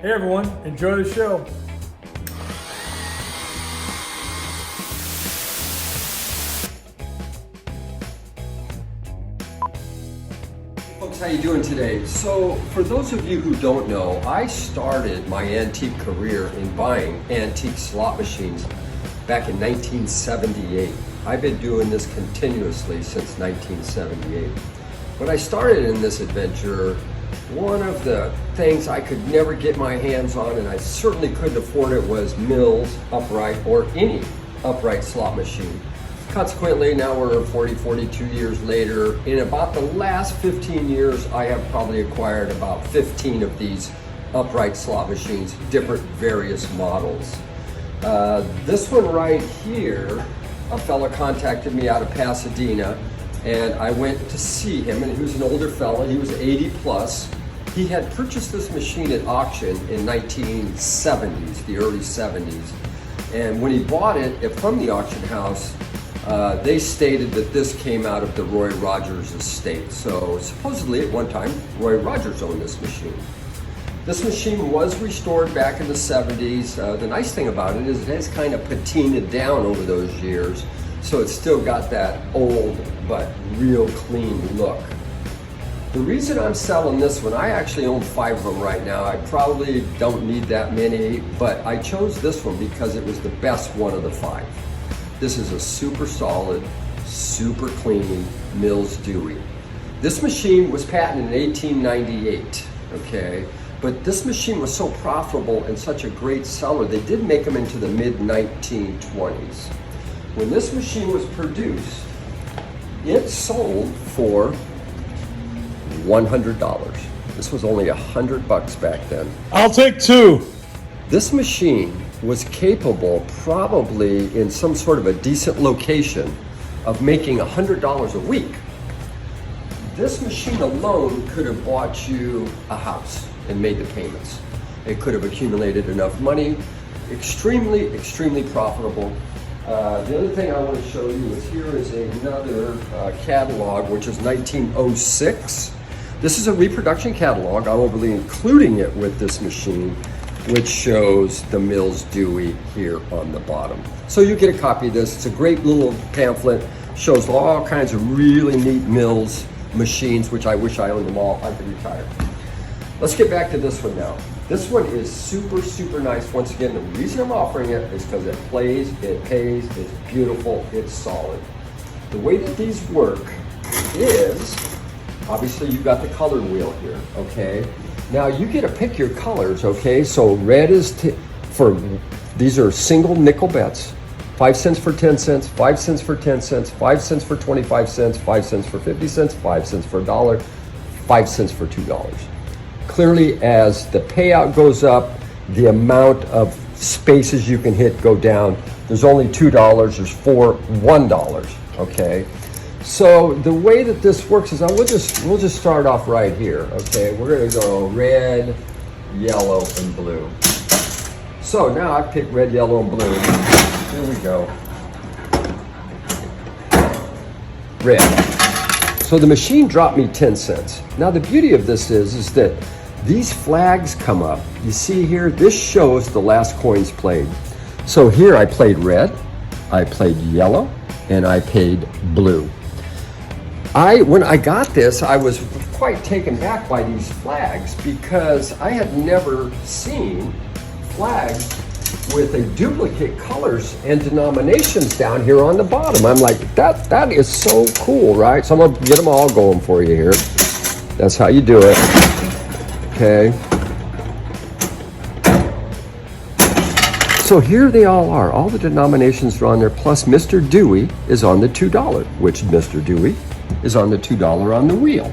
Hey everyone, enjoy the show. Folks, how you doing today? So, for those of you who don't know, I started my antique career in buying antique slot machines back in 1978. I've been doing this continuously since 1978. When I started in this adventure, one of the things I could never get my hands on, and I certainly couldn't afford it, was Mills upright or any upright slot machine. Consequently, now we're 42 years later. In about the last 15 years, I have probably acquired about 15 of these upright slot machines, different various models. This one right here, a fella contacted me out of Pasadena, and I went to see him, and he was an older fella, he was 80 plus. He had purchased this machine at auction in 1970s, the early 70s. And when he bought it from the auction house, they stated that this came out of the Roy Rogers estate. So supposedly at one time, Roy Rogers owned this machine. This machine was restored back in the 70s. The nice thing about it is it has kind of patinaed down over those years. So it's still got that old but real clean look. The reason I'm selling this one, I actually own 5 of them right now. I probably don't need that many, but I chose this one because it was the best one of the 5. This is a super solid, super clean Mills DEWEY. This machine was patented in 1898, okay? But this machine was so profitable and such a great seller, they did make them into the mid-1920s. When this machine was produced, it sold for $100. This was only $100 back then. I'll take 2. This machine was capable, probably in some sort of a decent location, of making $100 a week. This machine alone could have bought you a house and made the payments. It could have accumulated enough money. Extremely, extremely profitable. The other thing I want to show you is here is another catalog, which is 1906. This is a reproduction catalog. I will be including it with this machine, which shows the Mills DEWEY here on the bottom. So you get a copy of this. It's a great little pamphlet. Shows all kinds of really neat Mills machines, which I wish I owned them all. I could retire. Let's get back to this one now. This one is super, super nice. Once again, the reason I'm offering it is because it plays, it pays, it's beautiful, it's solid. The way that these work is, obviously you've got the color wheel here, okay? Now you get to pick your colors, okay? So red is these are single nickel bets. 5 cents for 10 cents, 5 cents for 10 cents, 5 cents for 25 cents, 5 cents for 50 cents, 5 cents for $1, 5 cents for $2. Clearly, as the payout goes up, the amount of spaces you can hit go down. There's only $2, there's 4, $1, okay? So the way that this works is we'll just start off right here, okay? We're gonna go red, yellow, and blue. So now I've picked red, yellow, and blue. Here we go. Red. So the machine dropped me 10 cents. Now the beauty of this is that these flags come up. You see here, this shows the last coins played. So here I played red, I played yellow, and I paid blue. When I got this, I was quite taken back by these flags because I had never seen flags with a duplicate colors and denominations down here on the bottom. I'm like, that is so cool, right? So I'm gonna get them all going for you here. That's how you do it, okay? So here they all are. All the denominations are on there, plus Mr. DEWEY is on the $2, which Mr. DEWEY is on the $2 on the wheel,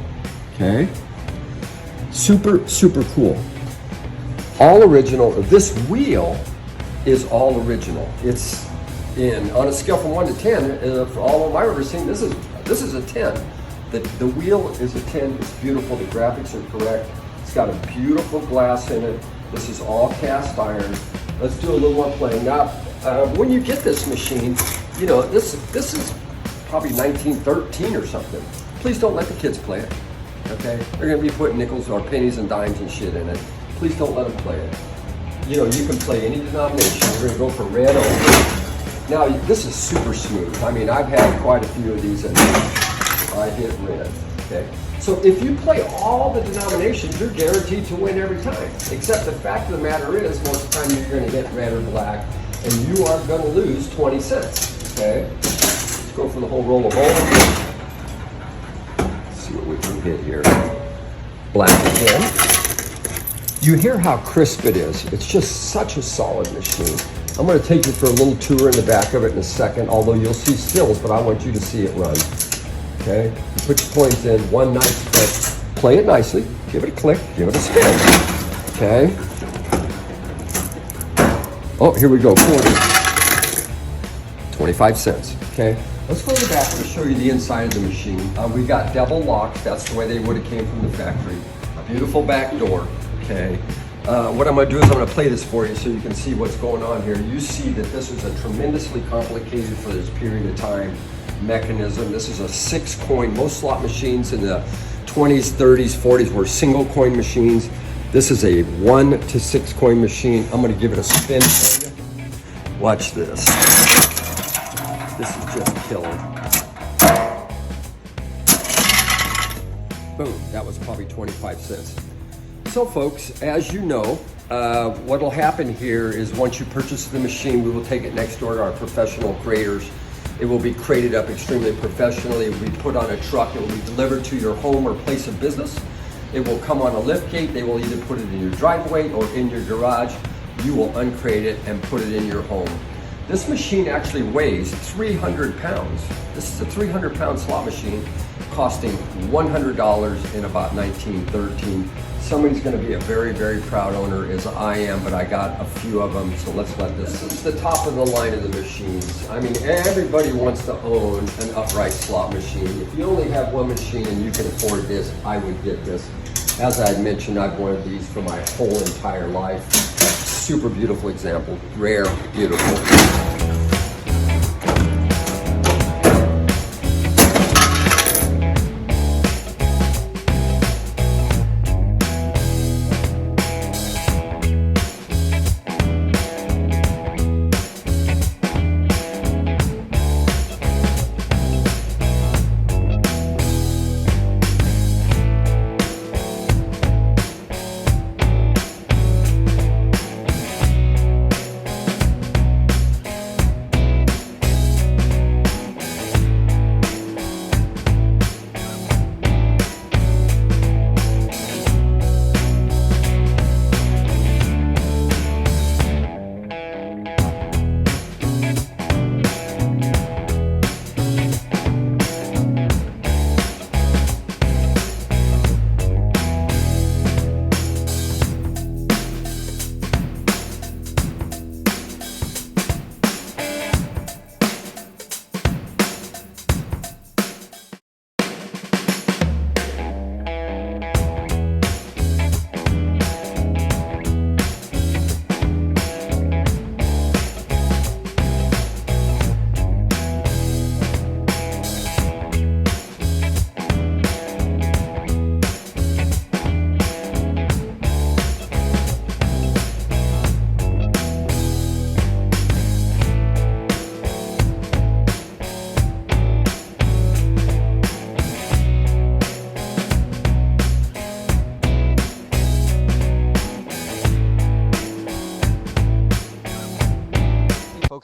okay? Super, super cool. All original. This wheel is all original. It's on a scale from 1 to 10, for all of I've ever seen, this is a 10. The wheel is a 10, it's beautiful, the graphics are correct. It's got a beautiful glass in it. This is all cast iron. Let's do a little more playing. Now, when you get this machine, you know, this is probably 1913 or something. Please don't let the kids play it, okay? They're gonna be putting nickels or pennies and dimes and shit in it. please don't let them play it. You know, you can play any denomination. We're going to go for red only. Now, this is super smooth. I mean, I've had quite a few of these and I hit red, okay? So if you play all the denominations, you're guaranteed to win every time. Except the fact of the matter is, most of the time you're going to get red or black, and you are going to lose 20 cents, okay? Let's go for the whole roll of bowls. Let's see what we can get here. Black again. You hear how crisp it is. It's just such a solid machine. I'm going to take you for a little tour in the back of it in a second, although you'll see stills, but I want you to see it run. Okay? You put your coins in, one nice click. Play it nicely. Give it a click. Give it a spin. Okay? Oh, here we go. 40. 25 cents. Okay? Let's go to the back and show you the inside of the machine. We got double locks. That's the way they would have came from the factory. A beautiful back door. Okay. What I'm going to do is I'm going to play this for you so you can see what's going on here. You see that this was a tremendously complicated for this period of time mechanism. This is a 6-coin. Most slot machines in the 20s, 30s, 40s were single coin machines. This is a 1 to 6 coin machine. I'm going to give it a spin for you. Watch this. This is just killer. Boom. That was probably 25 cents. So folks, as you know, what will happen here is once you purchase the machine, we will take it next door to our professional graders. It will be crated up extremely professionally. It will be put on a truck. It will be delivered to your home or place of business. It will come on a lift gate. They will either put it in your driveway or in your garage. You will uncrate it and put it in your home. This machine actually weighs 300 pounds. This is a 300-pound slot machine costing $100 in about 1913. Somebody's going to be a very, very proud owner, as I am, but I got a few of them, so let's let this. This is the top of the line of the machines. I mean, everybody wants to own an upright slot machine. If you only have one machine and you can afford this, I would get this. As I had mentioned, I've wanted these for my whole entire life. Super beautiful example, rare, beautiful.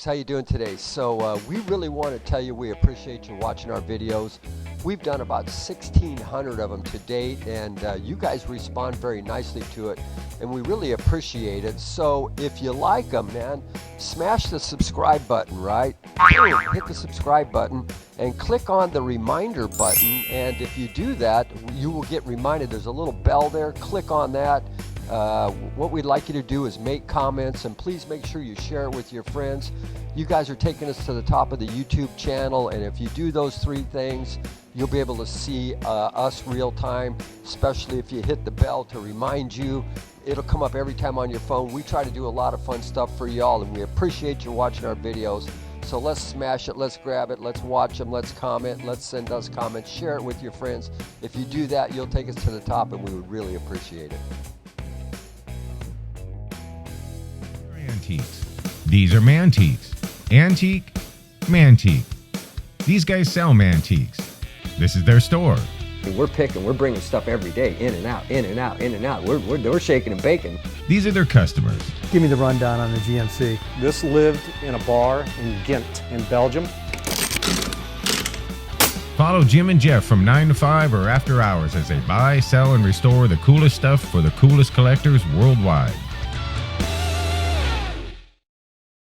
How you doing today? So we really want to tell you we appreciate you watching our videos. We've done about 1,600 of them to date, and you guys respond very nicely to it, and we really appreciate it. So if you like them, man, smash the subscribe button, right? Hit the subscribe button and click on the reminder button, and if you do that, you will get reminded. There's a little bell there. Click on that. What we'd like you to do is make comments, and please make sure you share it with your friends. You guys are taking us to the top of the YouTube channel, and if you do those 3 things, you'll be able to see us real time, especially if you hit the bell to remind you. It'll come up every time on your phone. We try to do a lot of fun stuff for y'all, and we appreciate you watching our videos. So let's smash it, let's grab it, let's watch them, let's comment, let's send us comments, share it with your friends. If you do that, you'll take us to the top, and we would really appreciate it. Mantiques. These are Mantiques. Antique, Mantique. These guys sell Mantiques. This is their store. We're bringing stuff every day, in and out, in and out, in and out. We're shaking and baking. These are their customers. Give me the rundown on the GMC. This lived in a bar in Ghent in Belgium. Follow Jim and Jeff from 9 to 5 or after hours as they buy, sell, and restore the coolest stuff for the coolest collectors worldwide.